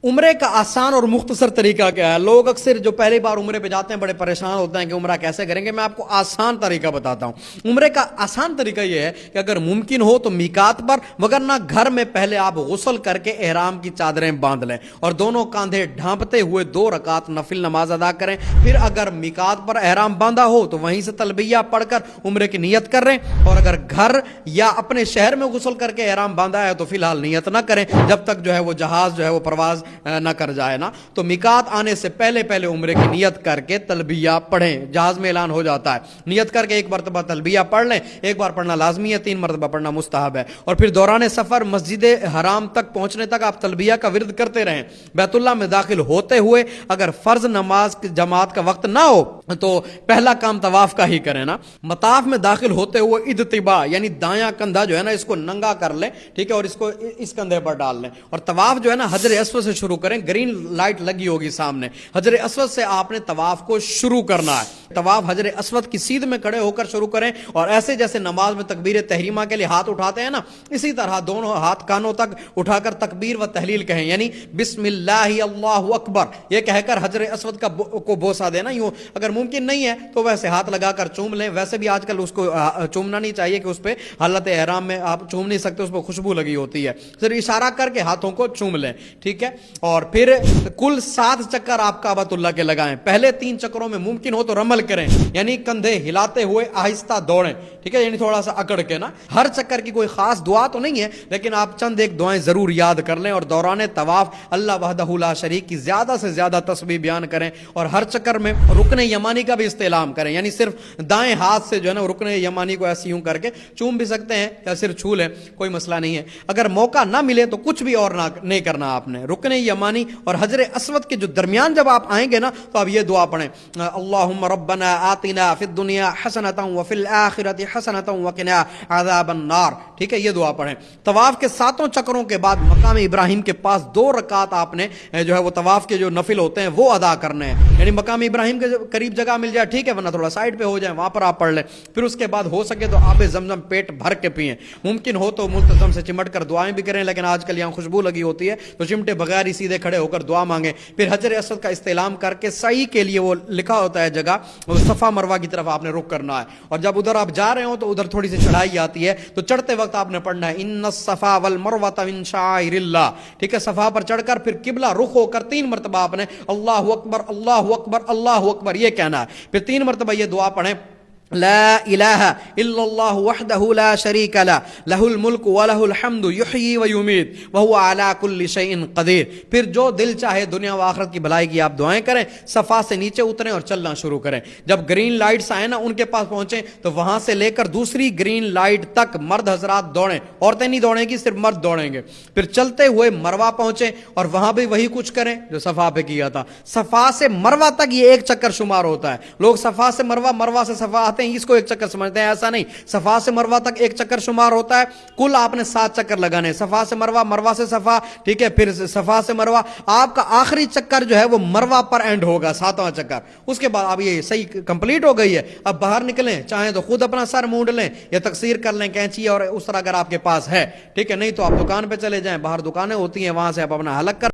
عمرے کا آسان اور مختصر طریقہ کیا ہے؟ لوگ اکثر جو پہلی بار عمرے پہ جاتے ہیں بڑے پریشان ہوتے ہیں کہ عمرہ کیسے کریں گے۔ میں آپ کو آسان طریقہ بتاتا ہوں۔ عمرے کا آسان طریقہ یہ ہے کہ اگر ممکن ہو تو میقات پر، وگرنہ گھر میں پہلے آپ غسل کر کے احرام کی چادریں باندھ لیں اور دونوں کاندھے ڈھانپتے ہوئے 2 رکعت نفل نماز ادا کریں۔ پھر اگر میقات پر احرام باندھا ہو تو وہیں سے تلبیہ پڑھ کر عمرے کی نیت کر رہے ہیں، اور اگر گھر یا اپنے شہر میں غسل کر کے احرام باندھا ہے تو فی الحال نیت نہ کریں جب تک جو ہے وہ جہاز جو ہے وہ پرواز نہ کر جائے نا۔ تو میقات آنے سے پہلے عمرے کی نیت کر کے تلبیہ پڑھیں۔ جہاز میں اعلان ہو جاتا ہے، نیت کر کے 1 مرتبہ تلبیہ پڑھ لیں۔ 1 بار پڑھنا لازمی ہے، 3 مرتبہ پڑھنا مستحب ہے۔ اور پھر دوران سفر مسجد حرام تک پہنچنے تک آپ تلبیہ کا ورد کرتے رہیں۔ بیت اللہ میں داخل ہوتے ہوئے اگر فرض نماز کی جماعت کا وقت نہ ہو تو پہلا کام طواف کا ہی کریں نا۔ مطاف میں داخل ہوتے ہوئے اجتباء یعنی دایاں کندھا جو ہے نا اس کو ننگا کر لیں، ٹھیک ہے، اور اس کو اس کندھے پر ڈال لیں، اور طواف جو ہے نا حجر اسود سے شروع کریں۔ گرین لائٹ لگی ہوگی سامنے، حجر اسود سے آپ نے طواف کو شروع کرنا ہے۔ طواف حجر اسود کی سیدھ میں کھڑے ہو کر شروع کریں، اور ایسے جیسے نماز میں تکبیر تحریمہ کے لیے ہاتھ اٹھاتے ہیں نا، اسی طرح دونوں ہاتھ کانوں تک اٹھا کر تکبیر و تحلیل کہیں، یعنی بسم اللہ اللہ اکبر یہ کہہ کر حجر اسود کو بوسہ دینا۔ یوں اگر ممکن نہیں ہے تو ویسے ہاتھ لگا کر چوم لیں۔ ویسے بھی آج کل اس کو چومنا نہیں چاہیے کہ اس پہ حالت احرام میں آپ چوم نہیں سکتے، اس پہ خوشبو لگی ہوتی ہے، صرف اشارہ کر کے ہاتھوں کو چوم لیں، ٹھیک ہے۔ اور پھر کل 7 چکر آپ کعبۃ اللہ کے لگائیں۔ پہلے 3 چکروں میں ممکن ہو تو رمل کریں، یعنی کندھے ہلاتے ہوئے آہستہ دوڑیں، ٹھیک ہے، یعنی تھوڑا سا اکڑ کے نا۔ ہر چکر کی کوئی خاص دعا تو نہیں ہے، لیکن آپ چند ایک دعائیں ضرور یاد کر لیں، اور دوران طواف اللہ وحدہ لا شریک کی زیادہ سے زیادہ تسبیح بیان کریں، اور ہر چکر میں رکن یمانی کا بھی استعلام کریں، یعنی صرف دائیں ہاتھ سے جو ہے نا رکن یمانی کو ایسے یوں کر کے چوم بھی سکتے ہیں یا صرف چھو لیں، کوئی مسئلہ نہیں ہے۔ اگر موقع نہ ملے تو کچھ بھی اور نہیں کرنا آپ نے۔ رکن یمانی اور حجر اسود کے جو درمیان جب آپ آئیں گے نا تو آپ یہ دعا پڑھیں، اللہم ربنا آتنا فی الدنیا حسنۃ وفی الآخرۃ حسنۃ وقنا عذاب النار، ٹھیک ہے، یہ دعا پڑھیں۔ طواف کے 7 چکروں کے بعد مقام ابراہیم کے پاس 2 رکعت آپ نے جو ہے وہ طواف کے جو نفل ہوتے ہیں وہ ادا کرنے ہیں، یعنی مقام ابراہیم کے قریب جگہ مل جائے ٹھیک ہے، ورنہ تھوڑا سائڈ پہ ہو جائے وہاں پر آپ پڑھ لیں۔ پھر اس کے بعد ہو سکے تو آب زمزم پیٹ بھر کے پئیں، ممکن ہو تو ملتزم سے چمٹ کر دعائیں بھی کریں، لیکن آج کل یہاں خوشبو لگی ہوتی ہے تو چمٹے بغیر ہی سیدھے کھڑے ہو کر دعا مانگیں۔ پھر حجر اسود کا استعلام کر کے سعی کے لیے وہ لکھا ہوتا ہے جگہ، وہ صفا مروہ کی طرف آپ نے رخ کرنا ہے، اور جب ادھر آپ جا رہے ہوں تو ادھر تھوڑی سی چڑھائی آتی ہے تو چڑھتے وقت آپ نے پڑھنا ہے ان الصفا والمروۃ من شعائر اللہ، ٹھیک ہے۔ صفا پر چڑھ کر پھر قبلہ رخ ہو کر 3 مرتبہ آپ نے اللہ اکبر اللہ اکبر اللہ اکبر یہ کہنا ہے۔ پھر 3 مرتبہ یہ دعا پڑھیں، لا الہ الا اللہ وحدہ لا شریک لہ لہ الملک ولہ الحمد یحیی ویمیت وہو علی کل شیء قدیر۔ پھر جو دل چاہے دنیا و آخرت کی بھلائی کی آپ دعائیں کریں، صفا سے نیچے اتریں اور چلنا شروع کریں۔ جب گرین لائٹس آئیں نا ان کے پاس پہنچیں تو وہاں سے لے کر دوسری گرین لائٹ تک مرد حضرات دوڑیں، عورتیں نہیں دوڑیں گی، صرف مرد دوڑیں گے۔ پھر چلتے ہوئے مروہ پہنچیں اور وہاں بھی وہی کچھ کریں جو صفا پہ کیا تھا۔ صفا سے مروہ تک یہ 1 چکر شمار ہوتا ہے۔ لوگ صفا سے مروہ، مروہ سے صفا آتے ہیں، اس کو 1 چکر سمجھتے ہیں، ایسا نہیں۔ صفا سے مروہ تک 1 چکر شمار ہوتا ہے، کل آپ نے 7 چکر لگانے، صفا سے مروہ، مروہ سے صفا، ٹھیک ہے، پھر صفا سے مروہ۔ آپ کا آخری چکر جو ہے وہ مروہ پر اینڈ ہوگا، 7واں چکر۔ اس کے بعد اب یہ صحیح کمپلیٹ ہو گئی ہے، اب باہر نکلیں، چاہیں تو خود اپنا سر مونڈ لیں یا تقصیر کر لیں کینچی اور اس طرح اگر آپ کے پاس ہے، ٹھیک ہے، نہیں تو آپ دکان پہ چلے جائیں، باہر دکانیں ہوتی ہیں وہاں سے آپ اپنا حلق کر